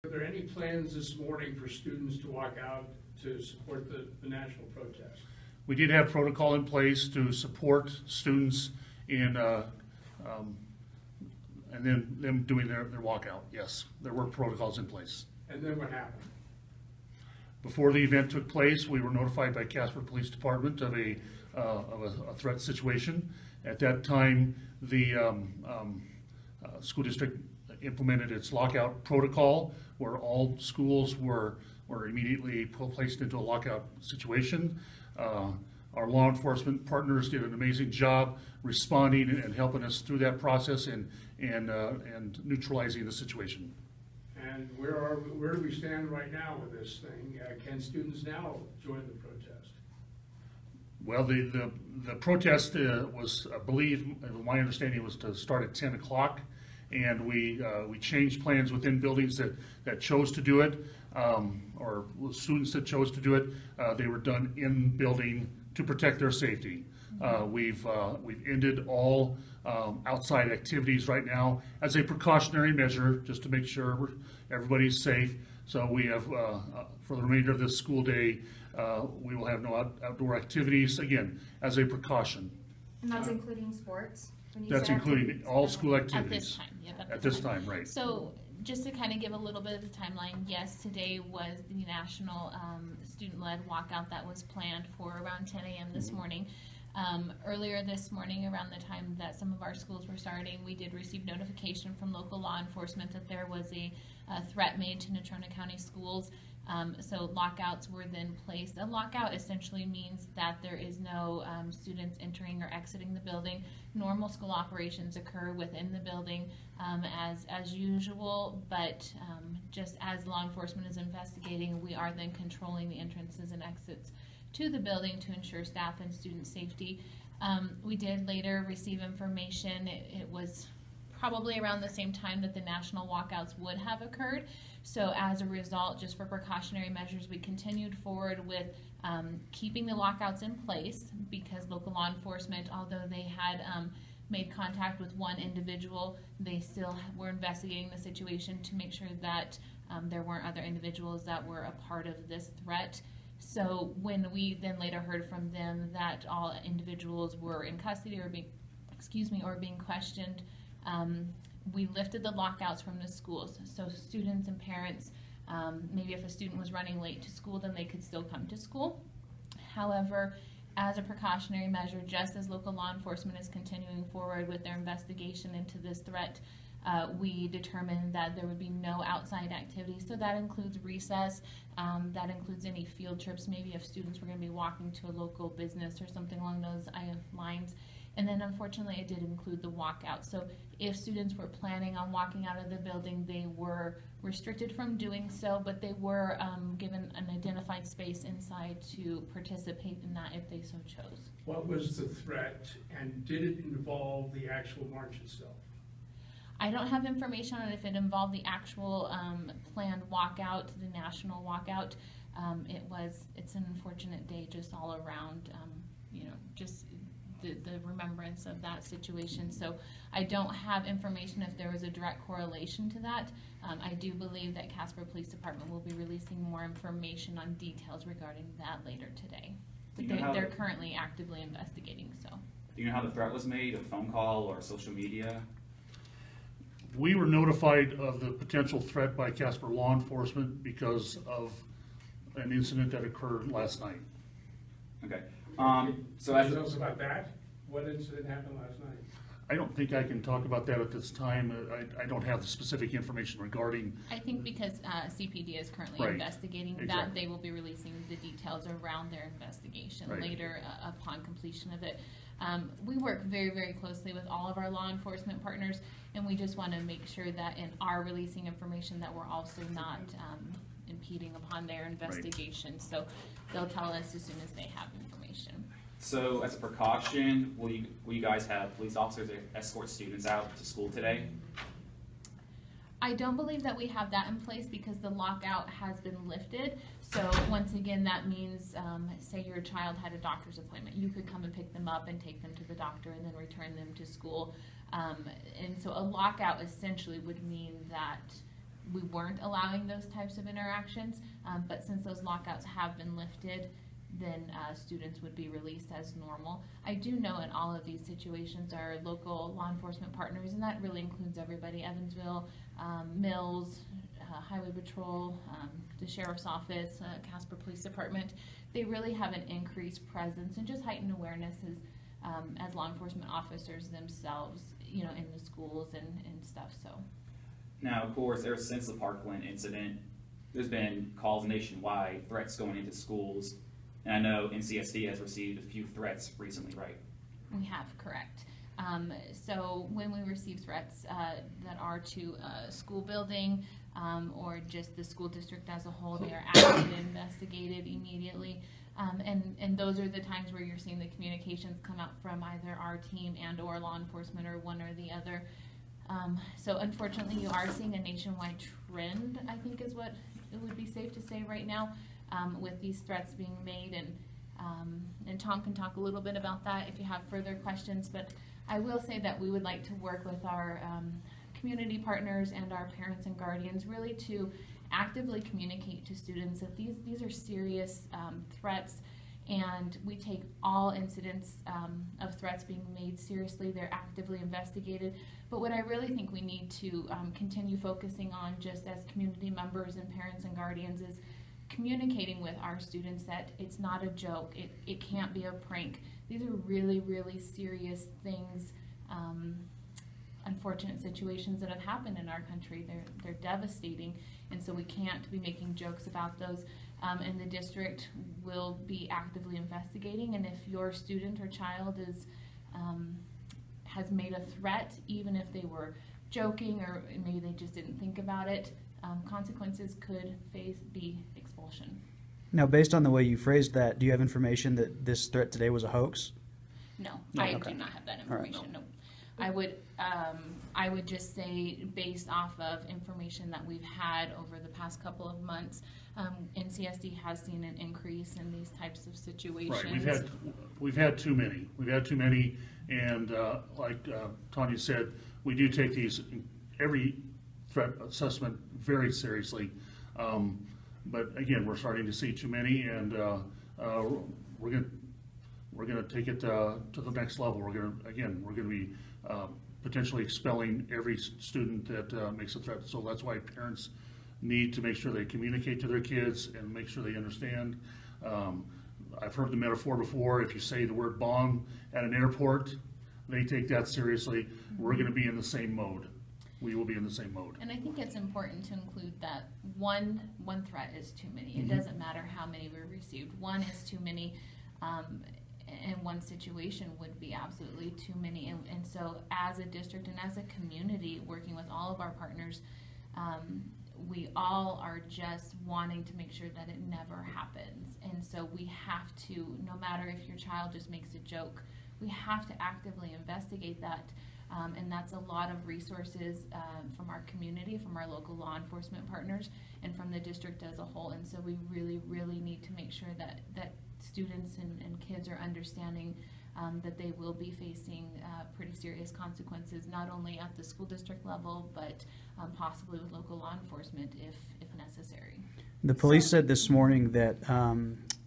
Are there any plans this morning for students to walk out to support the national protest? We did have protocol in place to support students in, and then them doing their walkout. Yes, there were protocols in place. And then what happened? Before the event took place, we were notified by Casper Police Department of a threat situation. At that time, the school district implemented its lockout protocol, where all schools were immediately placed into a lockout situation. Our law enforcement partners did an amazing job responding and helping us through that process and neutralizing the situation. And where do we stand right now with this thing? Can students now join the protest? Well, the protest was, I believe, my understanding was to start at 10 o'clock, and we changed plans within buildings that chose to do it, or students that chose to do it. They were done in building to protect their safety. We've ended all outside activities right now as a precautionary measure, just to make sure everybody's safe. So we have, for the remainder of this school day, we will have no outdoor activities, again, as a precaution. And that's including sports? That's including all school activities. At this time, yeah. At this time, right. So just to kind of give a little bit of the timeline, yes, today was the national student-led walkout that was planned for around 10 a.m. this morning. Earlier this morning, around the time that some of our schools were starting, we did receive notification from local law enforcement that there was a threat made to Natrona County schools. So lockouts were then placed. A lockout essentially means that there is no students entering or exiting the building. Normal school operations occur within the building as usual, but just as law enforcement is investigating, we are then controlling the entrances and exits to the building to ensure staff and student safety. We did later receive information. It was probably around the same time that the national walkouts would have occurred. So as a result, just for precautionary measures, we continued forward with keeping the lockouts in place, because local law enforcement, although they had made contact with one individual, they still were investigating the situation to make sure that there weren't other individuals that were a part of this threat. So when we then later heard from them that all individuals were in custody or being questioned, we lifted the lockouts from the schools. So students and parents, maybe if a student was running late to school, then they could still come to school. However, as a precautionary measure, just as local law enforcement is continuing forward with their investigation into this threat, we determined that there would be no outside activities. So that includes recess, that includes any field trips, maybe if students were going to be walking to a local business or something along those lines. And then unfortunately it did include the walkout. So if students were planning on walking out of the building, they were restricted from doing so, but they were given an identified space inside to participate in that if they so chose. What was the threat, and did it involve the actual march itself? I don't have information on if it involved the actual planned walkout, the national walkout. It's an unfortunate day just all around, just the remembrance of that situation. So I don't have information if there was a direct correlation to that. I do believe that Casper Police Department will be releasing more information on details regarding that later today. But they're currently actively investigating. So. Do you know how the threat was made? A phone call or social media? We were notified of the potential threat by Casper law enforcement because of an incident that occurred last night. Okay. So can you tell us about that? What incident happened last night? I don't think I can talk about that at this time. I don't have the specific information regarding. I think because CPD is currently investigating that, they will be releasing the details around their investigation later upon completion of it. We work very, very closely with all of our law enforcement partners, and we just want to make sure that in our releasing information that we're also not impeding upon their investigation. So they'll tell us as soon as they have information. So as a precaution, will you guys have police officers escort students out to school today? I don't believe that we have that in place because the lockout has been lifted. So once again, that means, say your child had a doctor's appointment, you could come and pick them up and take them to the doctor and then return them to school. And so a lockout essentially would mean that we weren't allowing those types of interactions, but since those lockouts have been lifted, then students would be released as normal. I do know in all of these situations our local law enforcement partners, and that really includes everybody, Evansville, Mills, Highway Patrol, the Sheriff's Office, Casper Police Department, they really have an increased presence and just heightened awareness as law enforcement officers themselves, you know, in the schools and stuff, so. Now, of course, ever since the Parkland incident, there's been calls nationwide, threats going into schools, and I know NCSD has received a few threats recently, right? We have, correct. So when we receive threats that are to a school building or just the school district as a whole, they are actively investigated immediately. And those are the times where you're seeing the communications come out from either our team and or law enforcement or one or the other. So unfortunately you are seeing a nationwide trend, I think is what it would be safe to say right now, with these threats being made, and Tom can talk a little bit about that if you have further questions, but I will say that we would like to work with our community partners and our parents and guardians really to actively communicate to students that these are serious threats, and we take all incidents of threats being made seriously. They're actively investigated, but what I really think we need to continue focusing on just as community members and parents and guardians is communicating with our students that it's not a joke, it can't be a prank. These are really, really serious things, unfortunate situations that have happened in our country. They're devastating, and so we can't be making jokes about those. And the district will be actively investigating, and if your student or child is has made a threat, even if they were joking or maybe they just didn't think about it, consequences could be expulsion. Now, based on the way you phrased that, do you have information that this threat today was a hoax? No, No, I okay. do not have that All right. information. No. I would just say, based off of information that we've had over the past couple of months, NCSD has seen an increase in these types of situations. Right, we've had too many. We've had too many, and like Tanya said, we do take every threat assessment very seriously. But again, we're starting to see too many, and we're gonna take it to the next level. We're gonna be potentially expelling every student that makes a threat. So that's why parents need to make sure they communicate to their kids and make sure they understand. I've heard the metaphor before, if you say the word bomb at an airport, they take that seriously. We're gonna be in the same mode. We will be in the same mode. And I think it's important to include that one threat is too many. It doesn't matter how many we received. One is too many, and one situation would be absolutely too many. And so as a district and as a community, working with all of our partners, we all are just wanting to make sure that it never happens. And so we have to, no matter if your child just makes a joke, we have to actively investigate that. And that's a lot of resources from our community, from our local law enforcement partners, and from the district as a whole. And so we really, really need to make sure that students and kids are understanding that they will be facing pretty serious consequences, not only at the school district level, but possibly with local law enforcement if necessary. The police said this morning that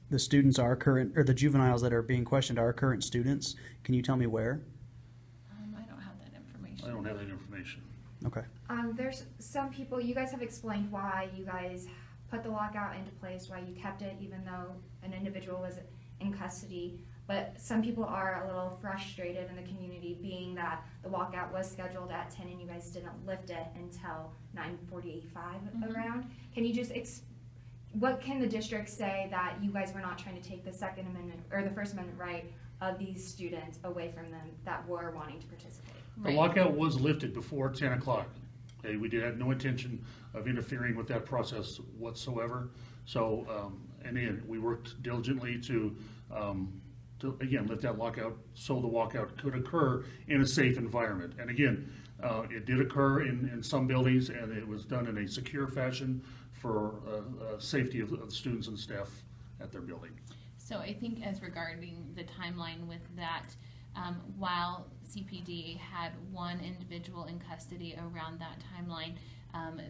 the students are current, or the juveniles that are being questioned are current students. Can you tell me where? I don't have that information. I don't have that information. Okay. There's some people, you guys have explained why you guys put the lockout into place, why you kept it even though an individual was in custody. But some people are a little frustrated in the community, being that the walkout was scheduled at 10 and you guys didn't lift it until 9:45 around. Can you just what can the district say that you guys were not trying to take the Second Amendment or the First Amendment right of these students away from them that were wanting to participate? The lockout was lifted before 10 o'clock. Okay, we had no intention of interfering with that process whatsoever. So, and again, we worked diligently to again, lift that lockout so the walkout could occur in a safe environment. And again, it did occur in some buildings, and it was done in a secure fashion for safety of the students and staff at their building. So I think as regarding the timeline with that, while CPD had one individual in custody around that timeline,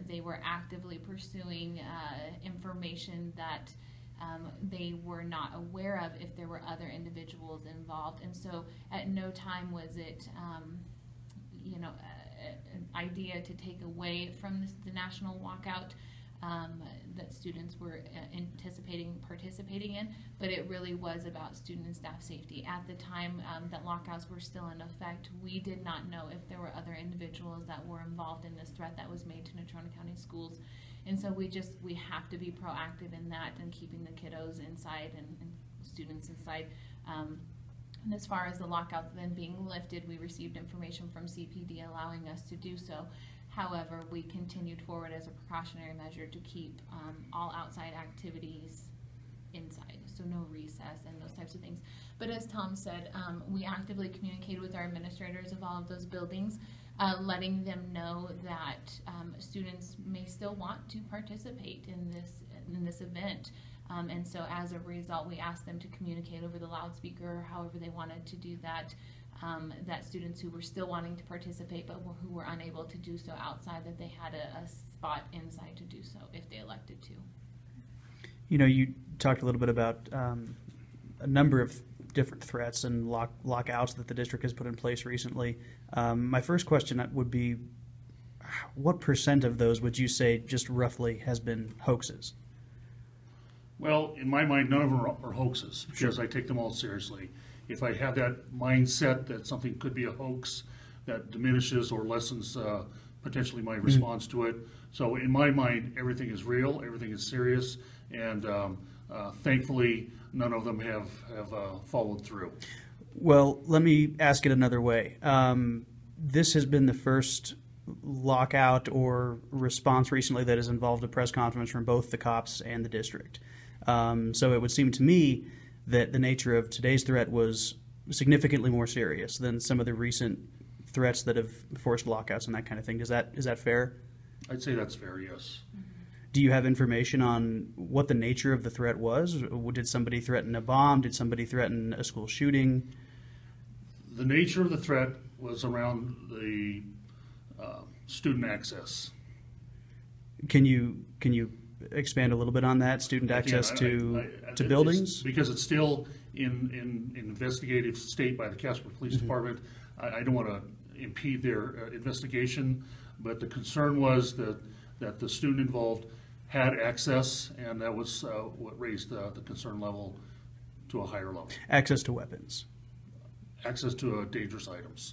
They were actively pursuing information that they were not aware of if there were other individuals involved. And so at no time was it, an idea to take away from the national walkout that students were participating in, but it really was about student and staff safety. At the time that lockouts were still in effect, we did not know if there were other individuals that were involved in this threat that was made to Natrona County Schools. And so we have to be proactive in that and keeping the kiddos inside and students inside. And as far as the lockout then being lifted, we received information from CPD allowing us to do so. However, we continued forward as a precautionary measure to keep all outside activities inside, so no recess and those types of things. But as Tom said, we actively communicated with our administrators of all of those buildings, letting them know that students may still want to participate in this event. And so as a result, we asked them to communicate over the loudspeaker, however they wanted to do that, that students who were still wanting to participate but who were unable to do so outside, that they had a spot inside to do so if they elected to. You talked a little bit about a number of different threats and lockouts that the district has put in place recently. My first question would be, what % of those would you say just roughly has been hoaxes? Well, in my mind, none of them are hoaxes, because I take them all seriously. If I have that mindset that something could be a hoax, that diminishes or lessens potentially my response to it. So in my mind, everything is real, everything is serious, and thankfully, none of them have followed through. Well, let me ask it another way. This has been the first lockout or response recently that has involved a press conference from both the cops and the district. So it would seem to me that the nature of today's threat was significantly more serious than some of the recent threats that have forced lockouts and that kind of thing. Is that fair? I'd say that's fair, yes. Do you have information on what the nature of the threat was? Did somebody threaten a bomb? Did somebody threaten a school shooting? The nature of the threat was around the student access. Can you expand a little bit on that? Student access to buildings? Because it's still in investigative state by the Casper Police Department. I don't want to impede their investigation, but the concern was that the student involved had access, and that was what raised the concern level to a higher level. Access to weapons. Access to dangerous items.